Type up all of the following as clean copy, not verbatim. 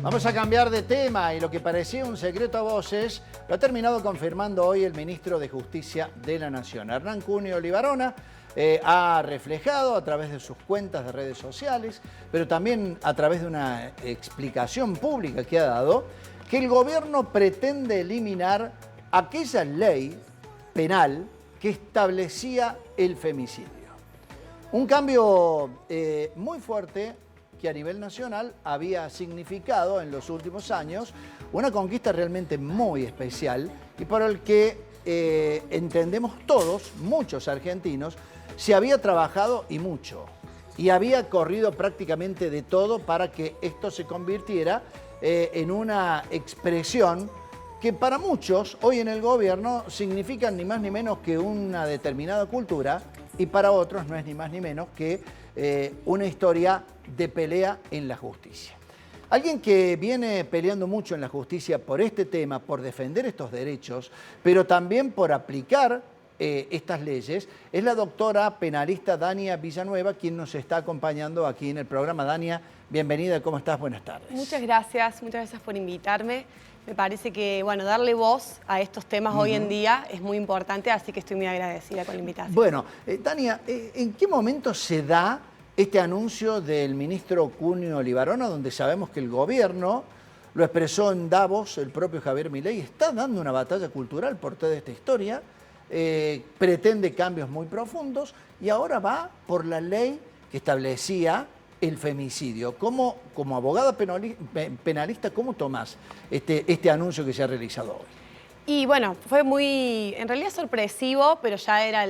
Vamos a cambiar de tema y lo que parecía un secreto a voces lo ha terminado confirmando hoy el ministro de Justicia de la Nación. Hernán Cunio Libarona ha reflejado a través de sus cuentas de redes sociales, pero también a través de una explicación pública que ha dado, que el gobierno pretende eliminar aquella ley penal que establecía el femicidio. Un cambio muy fuerte que a nivel nacional había significado en los últimos años una conquista realmente muy especial y por el que entendemos todos, muchos argentinos, se había trabajado y mucho. Y había corrido prácticamente de todo para que esto se convirtiera en una expresión que para muchos hoy en el gobierno significan ni más ni menos que una determinada cultura y para otros no es ni más ni menos que una historia de pelea en la justicia. Alguien que viene peleando mucho en la justicia por este tema, por defender estos derechos, pero también por aplicar estas leyes, es la doctora penalista Dania Villanueva, quien nos está acompañando aquí en el programa. Dania, bienvenida, ¿cómo estás? Buenas tardes. Muchas gracias por invitarme. Me parece que, bueno, darle voz a estos temas hoy en día es muy importante, así que estoy muy agradecida con la invitación. Bueno, Dania, ¿en qué momento se da este anuncio del ministro Cunio Libarona, donde sabemos que el gobierno, lo expresó en Davos el propio Javier Milei, está dando una batalla cultural por toda esta historia, pretende cambios muy profundos y ahora va por la ley que establecía el femicidio? ¿Cómo, como abogada penalista, cómo tomás este anuncio que se ha realizado hoy? Y bueno, fue muy, en realidad sorpresivo, pero ya era,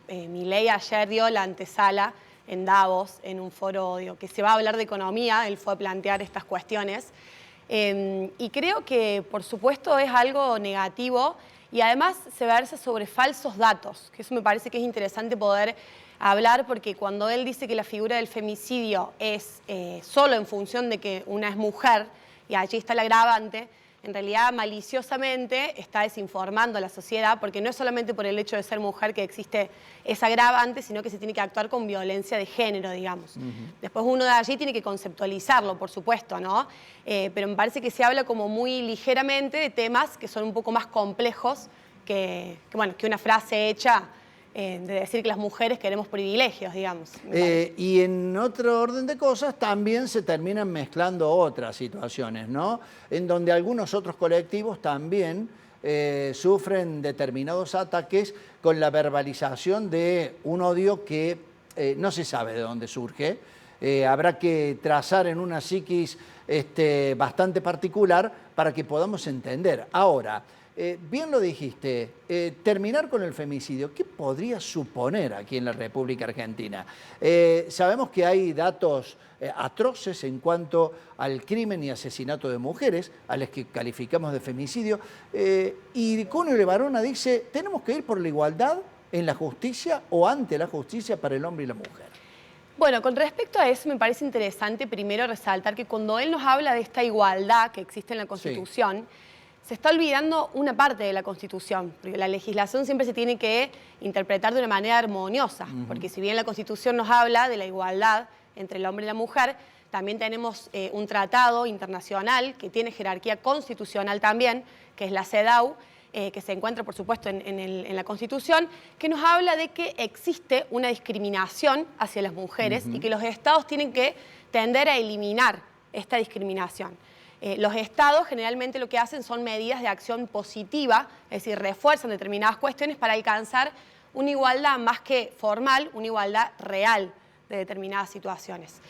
Milei ayer dio la antesala en Davos, en un foro que se va a hablar de economía, él fue a plantear estas cuestiones. Y creo que, por supuesto, es algo negativo y además se versa sobre falsos datos, que eso me parece que es interesante poder hablar, porque cuando él dice que la figura del femicidio es solo en función de que una es mujer, y allí está el agravante, en realidad maliciosamente está desinformando a la sociedad, porque no es solamente por el hecho de ser mujer que existe ese agravante, sino que se tiene que actuar con violencia de género, digamos. Después uno de allí tiene que conceptualizarlo, por supuesto, ¿no? Pero me parece que se habla como muy ligeramente de temas que son un poco más complejos que una frase hecha de decir que las mujeres queremos privilegios, digamos. Y en otro orden de cosas también se terminan mezclando otras situaciones, ¿no? En donde algunos otros colectivos también sufren determinados ataques con la verbalización de un odio que no se sabe de dónde surge. Habrá que trazar en una psiquis bastante particular para que podamos entender. Ahora, bien lo dijiste, terminar con el femicidio, ¿qué podría suponer aquí en la República Argentina? Sabemos que hay datos atroces en cuanto al crimen y asesinato de mujeres, a las que calificamos de femicidio, y Cunio Libarona dice, tenemos que ir por la igualdad en la justicia o ante la justicia para el hombre y la mujer. Bueno, con respecto a eso me parece interesante primero resaltar que cuando él nos habla de esta igualdad que existe en la Constitución, se está olvidando una parte de la Constitución, porque la legislación siempre se tiene que interpretar de una manera armoniosa, porque si bien la Constitución nos habla de la igualdad entre el hombre y la mujer, también tenemos un tratado internacional que tiene jerarquía constitucional también, que es la CEDAW, que se encuentra, por supuesto, en la Constitución, que nos habla de que existe una discriminación hacia las mujeres y que los estados tienen que tender a eliminar esta discriminación. Los estados generalmente lo que hacen son medidas de acción positiva, es decir, refuerzan determinadas cuestiones para alcanzar una igualdad más que formal, una igualdad real de determinadas situaciones.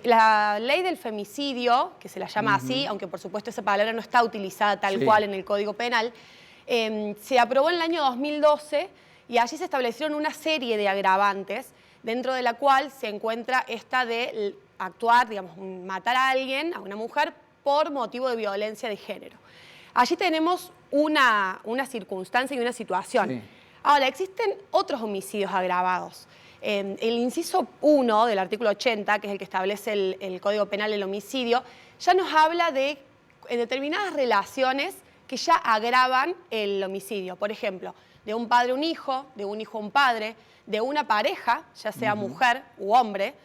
La ley del femicidio, que se la llama así, aunque por supuesto esa palabra no está utilizada tal cual en el Código Penal, se aprobó en el año 2012 y allí se establecieron una serie de agravantes, dentro de la cual se encuentra esta de actuar, digamos, matar a alguien, a una mujer, por motivo de violencia de género. Allí tenemos una circunstancia y una situación. Sí. Ahora, existen otros homicidios agravados. El inciso 1 del artículo 80, que es el que establece el Código Penal del homicidio, ya nos habla de determinadas relaciones que ya agravan el homicidio. Por ejemplo, de un padre a un hijo, de un hijo a un padre, de una pareja, ya sea mujer u hombre,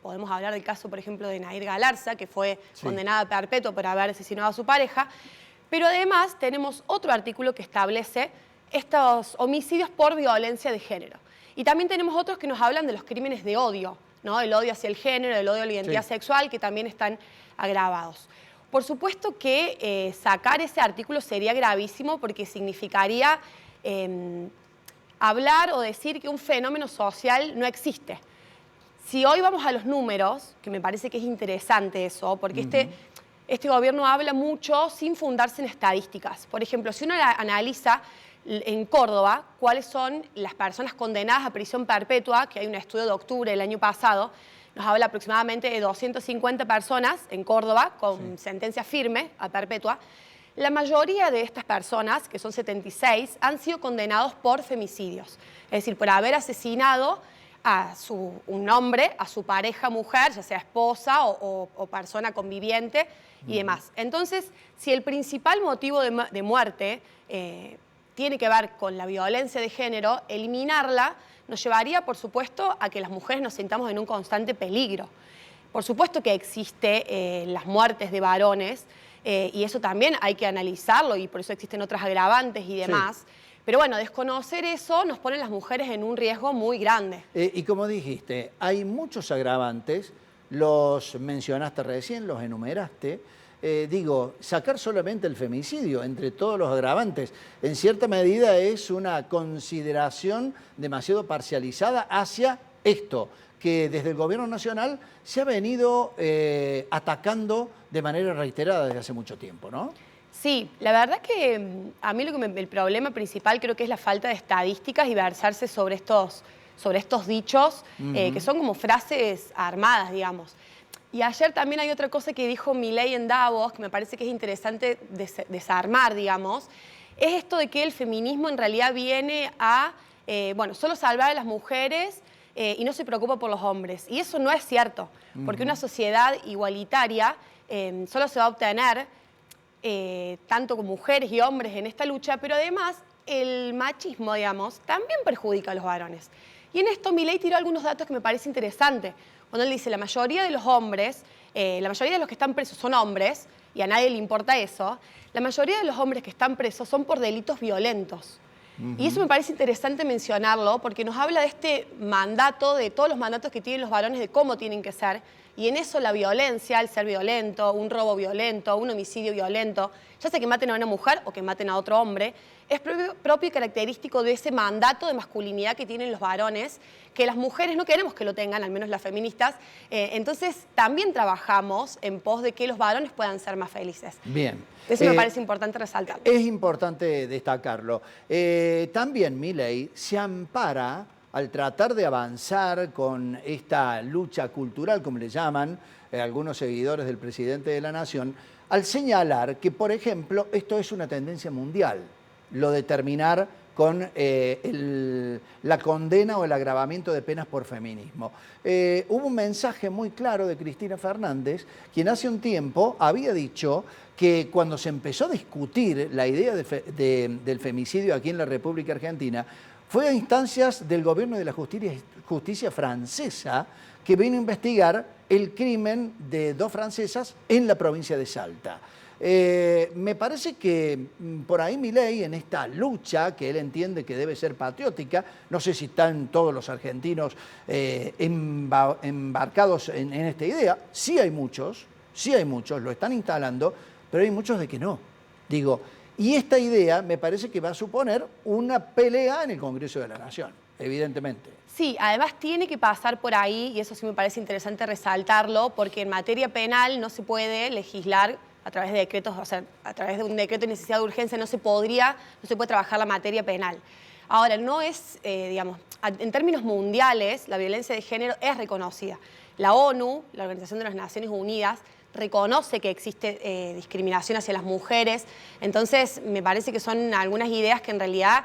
Podemos hablar del caso, por ejemplo, de Nair Galarza, que fue condenada a perpetuo por haber asesinado a su pareja. Pero además tenemos otro artículo que establece estos homicidios por violencia de género. Y también tenemos otros que nos hablan de los crímenes de odio, ¿no? El odio hacia el género, el odio a la identidad sexual, que también están agravados. Por supuesto que sacar ese artículo sería gravísimo porque significaría hablar o decir que un fenómeno social no existe. Si hoy vamos a los números, que me parece que es interesante eso, porque este gobierno habla mucho sin fundarse en estadísticas. Por ejemplo, si uno analiza en Córdoba cuáles son las personas condenadas a prisión perpetua, que hay un estudio de octubre del año pasado, nos habla aproximadamente de 250 personas en Córdoba con sentencia firme a perpetua. La mayoría de estas personas, que son 76, han sido condenados por femicidios, es decir, por haber asesinado a un hombre, a su pareja mujer, ya sea esposa o persona conviviente y demás. Entonces, si el principal motivo de muerte tiene que ver con la violencia de género, eliminarla nos llevaría, por supuesto, a que las mujeres nos sintamos en un constante peligro. Por supuesto que existe las muertes de varones, y eso también hay que analizarlo, y por eso existen otras agravantes y demás. Pero bueno, desconocer eso nos pone a las mujeres en un riesgo muy grande. Y como dijiste, hay muchos agravantes, los mencionaste recién, los enumeraste. Digo, sacar solamente el femicidio entre todos los agravantes, en cierta medida es una consideración demasiado parcializada hacia esto, que desde el gobierno nacional se ha venido atacando de manera reiterada desde hace mucho tiempo, ¿no? Sí, la verdad que a mí el problema principal creo que es la falta de estadísticas y versarse sobre estos dichos, que son como frases armadas, digamos. Y ayer también hay otra cosa que dijo Milei en Davos, que me parece que es interesante desarmar, digamos, es esto de que el feminismo en realidad viene a, solo salvar a las mujeres y no se preocupa por los hombres. Y eso no es cierto, porque una sociedad igualitaria solo se va a obtener tanto con mujeres y hombres en esta lucha, pero además el machismo, digamos, también perjudica a los varones. Y en esto Milei tiró algunos datos que me parece interesante. Cuando él dice, la mayoría de los hombres, la mayoría de los que están presos son hombres, y a nadie le importa eso, la mayoría de los hombres que están presos son por delitos violentos. Y eso me parece interesante mencionarlo, porque nos habla de este mandato, de todos los mandatos que tienen los varones de cómo tienen que ser, y en eso la violencia, el ser violento, un robo violento, un homicidio violento, ya sea que maten a una mujer o que maten a otro hombre, es propio y característico de ese mandato de masculinidad que tienen los varones, que las mujeres no queremos que lo tengan, al menos las feministas. Entonces también trabajamos en pos de que los varones puedan ser más felices. Bien. Eso me parece importante resaltarlo. Es importante destacarlo. También Milei se ampara al tratar de avanzar con esta lucha cultural, como le llaman algunos seguidores del presidente de la Nación, al señalar que, por ejemplo, esto es una tendencia mundial, lo de terminar con la condena o el agravamiento de penas por feminismo. Hubo un mensaje muy claro de Cristina Fernández, quien hace un tiempo había dicho que cuando se empezó a discutir la idea del femicidio aquí en la República Argentina, fue a instancias del gobierno de la justicia francesa, que vino a investigar el crimen de 2 francesas en la provincia de Salta. Me parece que por ahí Milei, en esta lucha que él entiende que debe ser patriótica, no sé si están todos los argentinos embarcados en esta idea, sí hay muchos, lo están instalando, pero hay muchos de que no. Digo, y esta idea me parece que va a suponer una pelea en el Congreso de la Nación, evidentemente. Sí, además tiene que pasar por ahí, y eso sí me parece interesante resaltarlo, porque en materia penal no se puede legislar a través de decretos, o sea, a través de un decreto de necesidad de urgencia no se puede trabajar la materia penal. Ahora, no es, digamos, en términos mundiales, la violencia de género es reconocida. La ONU, la Organización de las Naciones Unidas, reconoce que existe discriminación hacia las mujeres. Entonces, me parece que son algunas ideas que en realidad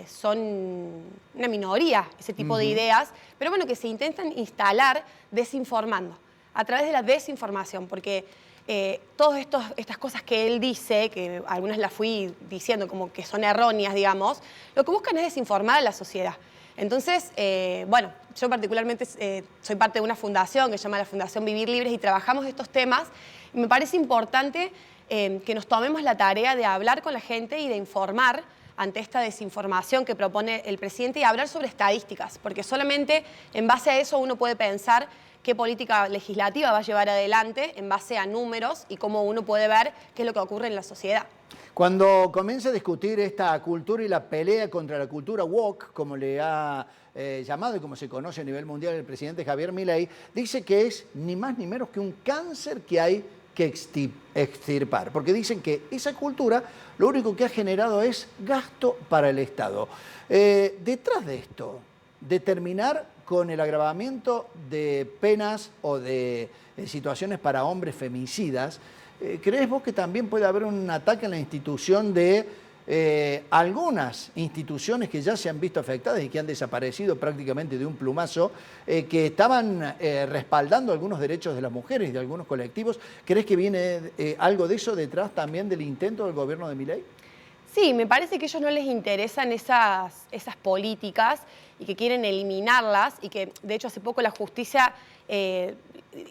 son una minoría, ese tipo de ideas, pero bueno, que se intentan instalar desinformando, a través de la desinformación, porque todas estas cosas que él dice, que algunas las fui diciendo como que son erróneas, digamos, lo que buscan es desinformar a la sociedad. Entonces, bueno, yo particularmente soy parte de una fundación que se llama la Fundación Vivir Libres y trabajamos estos temas. Y me parece importante que nos tomemos la tarea de hablar con la gente y de informar ante esta desinformación que propone el presidente y hablar sobre estadísticas, porque solamente en base a eso uno puede pensar qué política legislativa va a llevar adelante en base a números y cómo uno puede ver qué es lo que ocurre en la sociedad. Cuando comienza a discutir esta cultura y la pelea contra la cultura woke, como le ha llamado y como se conoce a nivel mundial el presidente Javier Milei, dice que es ni más ni menos que un cáncer que hay que extirpar, porque dicen que esa cultura lo único que ha generado es gasto para el Estado. Detrás de esto, de terminar con el agravamiento de penas o de situaciones para hombres femicidas, ¿crees vos que también puede haber un ataque en la institución de algunas instituciones que ya se han visto afectadas y que han desaparecido prácticamente de un plumazo, que estaban respaldando algunos derechos de las mujeres y de algunos colectivos? ¿Crees que viene algo de eso detrás también del intento del gobierno de Milei? Sí, me parece que a ellos no les interesan esas políticas y que quieren eliminarlas y que, de hecho, hace poco la justicia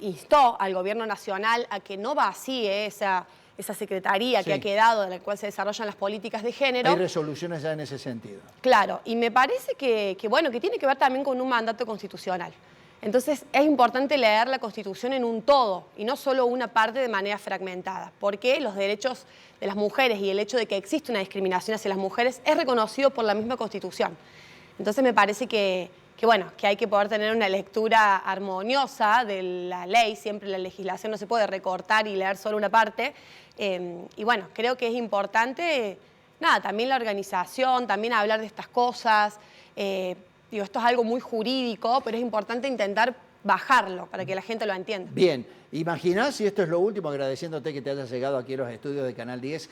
instó al gobierno nacional a que no vacíe esa secretaría que ha quedado, en la cual se desarrollan las políticas de género. Hay resoluciones ya en ese sentido. Claro, y me parece que tiene que ver también con un mandato constitucional. Entonces es importante leer la Constitución en un todo y no solo una parte de manera fragmentada, porque los derechos de las mujeres y el hecho de que existe una discriminación hacia las mujeres es reconocido por la misma Constitución. Entonces me parece que hay que poder tener una lectura armoniosa de la ley. Siempre la legislación no se puede recortar y leer solo una parte. Y bueno, creo que es importante, también la organización, también hablar de estas cosas. Esto es algo muy jurídico, pero es importante intentar bajarlo para que la gente lo entienda. Bien, imaginás, y esto es lo último, agradeciéndote que te hayas llegado aquí a los estudios de Canal 10,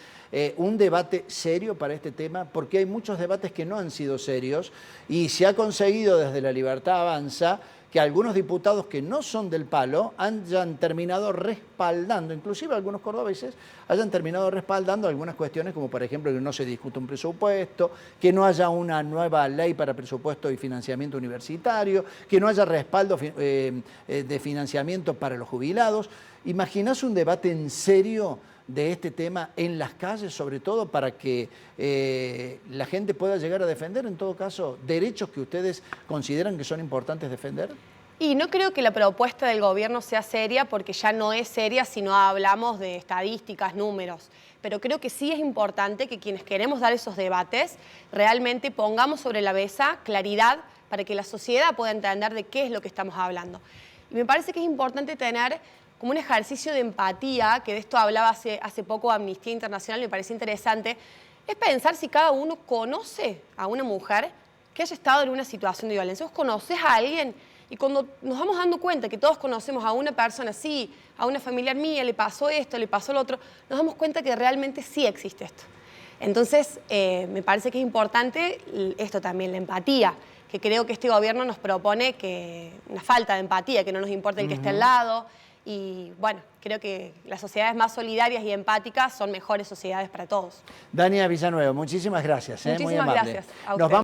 un debate serio para este tema, porque hay muchos debates que no han sido serios y se ha conseguido desde La Libertad Avanza que algunos diputados que no son del palo hayan terminado respaldando, inclusive algunos cordobeses, hayan terminado respaldando algunas cuestiones como por ejemplo que no se discute un presupuesto, que no haya una nueva ley para presupuesto y financiamiento universitario, que no haya respaldo de financiamiento para los jubilados. ¿Imaginás un debate en serio de este tema en las calles, sobre todo para que la gente pueda llegar a defender, en todo caso, derechos que ustedes consideran que son importantes defender? Y no creo que la propuesta del gobierno sea seria, porque ya no es seria si no hablamos de estadísticas, números. Pero creo que sí es importante que quienes queremos dar esos debates realmente pongamos sobre la mesa claridad para que la sociedad pueda entender de qué es lo que estamos hablando. Y me parece que es importante tener como un ejercicio de empatía, que de esto hablaba hace poco Amnistía Internacional, me parece interesante, es pensar si cada uno conoce a una mujer que haya estado en una situación de violencia. ¿Vos conocés a alguien? Y cuando nos vamos dando cuenta que todos conocemos a una persona, sí, a una familiar mía le pasó esto, le pasó lo otro, nos damos cuenta que realmente sí existe esto. Entonces, me parece que es importante esto también, la empatía, que creo que este gobierno nos propone una falta de empatía, que no nos importa el que esté al lado. Y bueno, creo que las sociedades más solidarias y empáticas son mejores sociedades para todos. Dania Villanueva, muchísimas gracias. Muchísimas muy amable. Gracias a ustedes.